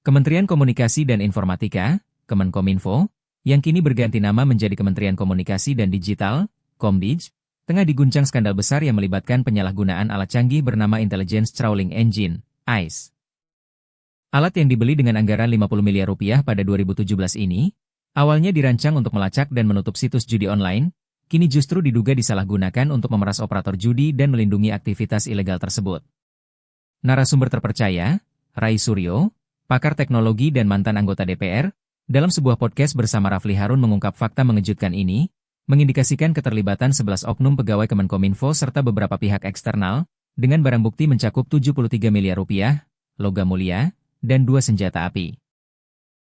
Kementerian Komunikasi dan Informatika, Kemenkominfo, yang kini berganti nama menjadi Kementerian Komunikasi dan Digital, Komdij, tengah diguncang skandal besar yang melibatkan penyalahgunaan alat canggih bernama Intelligence Trawling Engine, ICE. Alat yang dibeli dengan anggaran 50 miliar rupiah pada 2017 ini, awalnya dirancang untuk melacak dan menutup situs judi online, kini justru diduga disalahgunakan untuk memeras operator judi dan melindungi aktivitas ilegal tersebut. Narasumber terpercaya, Rai Suryo, pakar teknologi dan mantan anggota DPR, dalam sebuah podcast bersama Rafli Harun mengungkap fakta mengejutkan ini, mengindikasikan keterlibatan 11 oknum pegawai Kemenkominfo serta beberapa pihak eksternal, dengan barang bukti mencakup 73 miliar rupiah, logam mulia, dan 2 senjata api.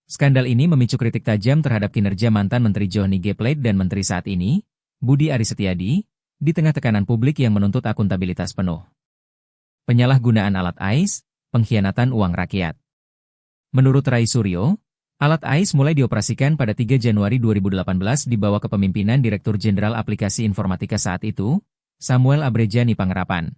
Skandal ini memicu kritik tajam terhadap kinerja mantan Menteri Johnny G. Plate dan Menteri saat ini, Budi Aris Setiadi, di tengah tekanan publik yang menuntut akuntabilitas penuh. Penyalahgunaan alat ICE, pengkhianatan uang rakyat. Menurut Rai Suryo, alat ICE mulai dioperasikan pada 3 Januari 2018 di bawah kepemimpinan Direktur Jenderal Aplikasi Informatika saat itu, Samuel Abrejani Pangerapan.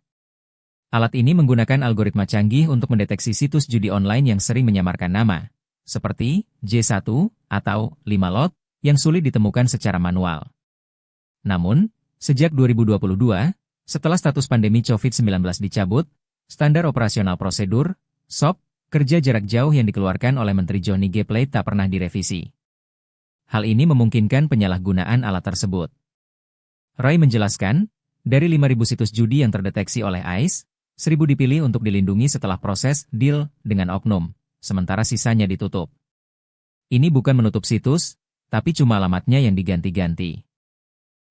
Alat ini menggunakan algoritma canggih untuk mendeteksi situs judi online yang sering menyamarkan nama, seperti J1 atau 5 lot, yang sulit ditemukan secara manual. Namun, sejak 2022, setelah status pandemi COVID-19 dicabut, Standar Operasional Prosedur, SOP, kerja jarak jauh yang dikeluarkan oleh Menteri Johnny G. Plate tak pernah direvisi. Hal ini memungkinkan penyalahgunaan alat tersebut. Rai menjelaskan, dari 5.000 situs judi yang terdeteksi oleh ICE, 1.000 dipilih untuk dilindungi setelah proses deal dengan oknum, sementara sisanya ditutup. Ini bukan menutup situs, tapi cuma alamatnya yang diganti-ganti.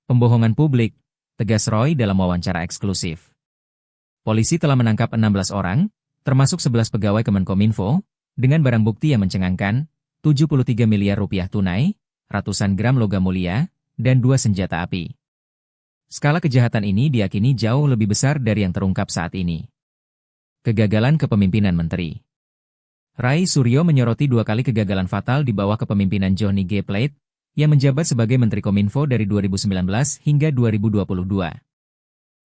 Pembohongan publik, tegas Roy dalam wawancara eksklusif. Polisi telah menangkap 16 orang, termasuk 11 pegawai Kemenkominfo, dengan barang bukti yang mencengangkan, 73 miliar rupiah tunai, ratusan gram logam mulia, dan 2 senjata api. Skala kejahatan ini diyakini jauh lebih besar dari yang terungkap saat ini. Kegagalan kepemimpinan menteri. Rai Suryo menyoroti 2 kali kegagalan fatal di bawah kepemimpinan Johnny G. Plate, yang menjabat sebagai Menteri Kominfo dari 2019 hingga 2022.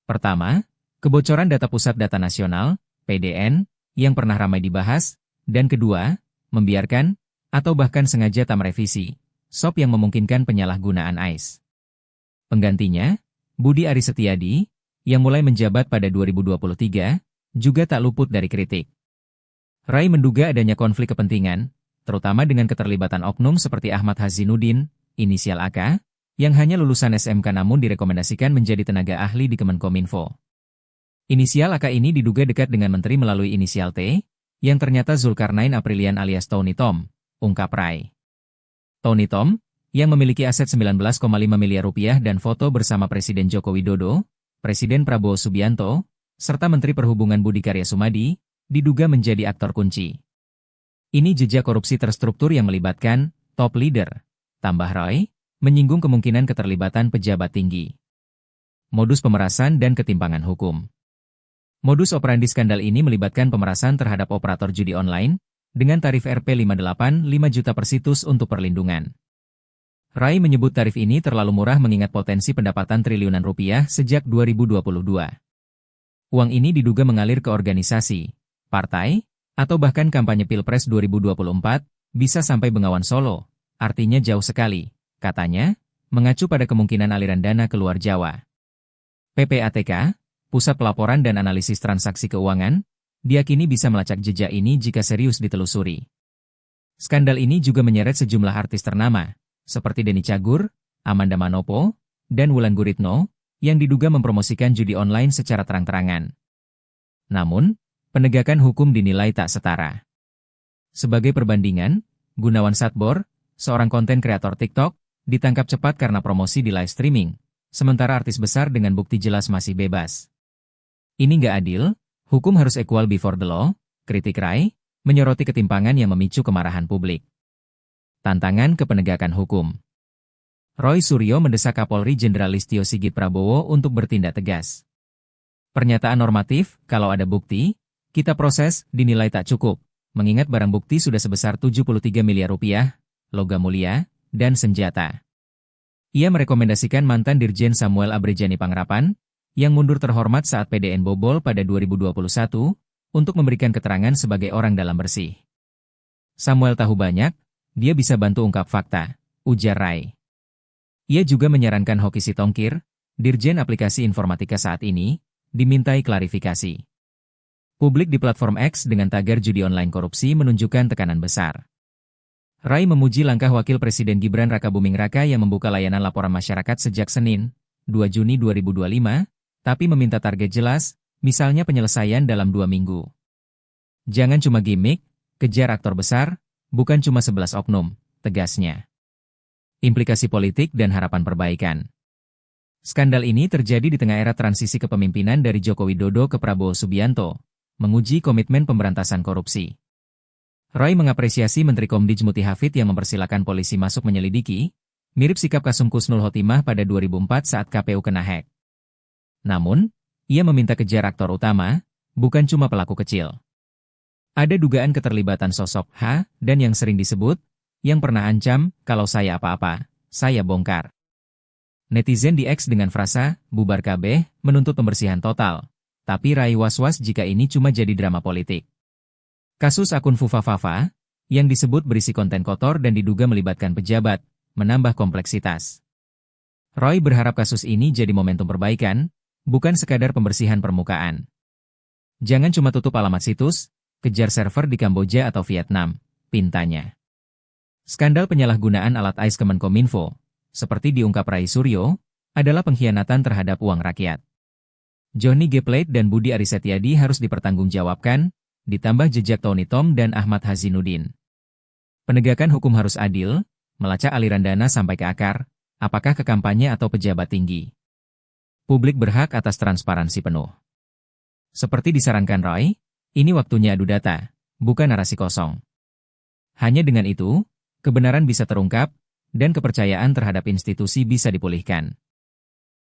Pertama, kebocoran data Pusat Data Nasional, PDN, yang pernah ramai dibahas, dan kedua, membiarkan, atau bahkan sengaja tak merevisi, SOP yang memungkinkan penyalahgunaan ICE. Penggantinya, Budi Aris Setiadi, yang mulai menjabat pada 2023, juga tak luput dari kritik. Rai menduga adanya konflik kepentingan, terutama dengan keterlibatan oknum seperti Ahmad Hazinuddin, inisial AK, yang hanya lulusan SMK namun direkomendasikan menjadi tenaga ahli di Kemenkominfo. Inisial AK ini diduga dekat dengan menteri melalui inisial T, yang ternyata Zulkarnain Aprilian alias Tony Tom, ungkap Rai. Tony Tom, yang memiliki aset 19,5 miliar rupiah dan foto bersama Presiden Joko Widodo, Presiden Prabowo Subianto, serta Menteri Perhubungan Budi Karya Sumadi, diduga menjadi aktor kunci. Ini jejak korupsi terstruktur yang melibatkan top leader, tambah Roy, menyinggung kemungkinan keterlibatan pejabat tinggi. Modus pemerasan dan ketimpangan hukum. Modus operandi skandal ini melibatkan pemerasan terhadap operator judi online, dengan tarif Rp58 5 juta per situs untuk perlindungan. Rai menyebut tarif ini terlalu murah mengingat potensi pendapatan triliunan rupiah sejak 2022. Uang ini diduga mengalir ke organisasi, partai, atau bahkan kampanye Pilpres 2024, bisa sampai Bengawan Solo, artinya jauh sekali, katanya, mengacu pada kemungkinan aliran dana keluar Jawa. PPATK, Pusat Pelaporan dan Analisis Transaksi Keuangan, diyakini bisa melacak jejak ini jika serius ditelusuri. Skandal ini juga menyeret sejumlah artis ternama, seperti Denny Cagur, Amanda Manopo, dan Wulan Guritno, yang diduga mempromosikan judi online secara terang-terangan. Namun, penegakan hukum dinilai tak setara. Sebagai perbandingan, Gunawan Satbor, seorang konten kreator TikTok, ditangkap cepat karena promosi di live streaming, sementara artis besar dengan bukti jelas masih bebas. Ini nggak adil, hukum harus equal before the law, kritik Rai, menyoroti ketimpangan yang memicu kemarahan publik. Tantangan ke penegakan hukum. Roy Suryo mendesak Kapolri Jenderal Listio Sigit Prabowo untuk bertindak tegas. Pernyataan normatif, kalau ada bukti, kita proses, dinilai tak cukup, mengingat barang bukti sudah sebesar 73 miliar rupiah, logam mulia, dan senjata. Ia merekomendasikan mantan Dirjen Samuel Abrejani Pangerapan, yang mundur terhormat saat PDN bobol pada 2021, untuk memberikan keterangan sebagai orang dalam bersih. Samuel tahu banyak, dia bisa bantu ungkap fakta, ujar Rai. Ia juga menyarankan Hoki Sitongkir, Dirjen Aplikasi Informatika saat ini, dimintai klarifikasi. Publik di platform X dengan tagar judi online korupsi menunjukkan tekanan besar. Rai memuji langkah Wakil Presiden Gibran Rakabuming Raka yang membuka layanan laporan masyarakat sejak Senin, 2 Juni 2025, tapi meminta target jelas, misalnya penyelesaian dalam 2 minggu. Jangan cuma gimmick, kejar aktor besar, bukan cuma 11 oknum, tegasnya. Implikasi politik dan harapan perbaikan. Skandal ini terjadi di tengah era transisi kepemimpinan dari Joko Widodo ke Prabowo Subianto, menguji komitmen pemberantasan korupsi. Roy mengapresiasi Menteri Komdij Muti Hafid yang mempersilakan polisi masuk menyelidiki, mirip sikap Kasum Kusnul Khotimah pada 2004 saat KPU kena hack. Namun, ia meminta kejar aktor utama, bukan cuma pelaku kecil. Ada dugaan keterlibatan sosok H dan yang sering disebut, yang pernah ancam, kalau saya apa-apa, saya bongkar. Netizen di X dengan frasa, bubar kabeh, menuntut pembersihan total. Tapi Rai was-was jika ini cuma jadi drama politik. Kasus akun Fufafafa, yang disebut berisi konten kotor dan diduga melibatkan pejabat, menambah kompleksitas. Roy berharap kasus ini jadi momentum perbaikan, bukan sekadar pembersihan permukaan. Jangan cuma tutup alamat situs, kejar server di Kamboja atau Vietnam, pintanya. Skandal penyalahgunaan alat AIS Kemenkominfo, seperti diungkap Rai Suryo, adalah pengkhianatan terhadap uang rakyat. Johnny G. Plate dan Budi Arisetiadi harus dipertanggungjawabkan, ditambah jejak Tony Tom dan Ahmad Hazinuddin. Penegakan hukum harus adil, melacak aliran dana sampai ke akar, apakah ke kampanye atau pejabat tinggi. Publik berhak atas transparansi penuh. Seperti disarankan Roy, ini waktunya adu data, bukan narasi kosong. Hanya dengan itu, kebenaran bisa terungkap, dan kepercayaan terhadap institusi bisa dipulihkan.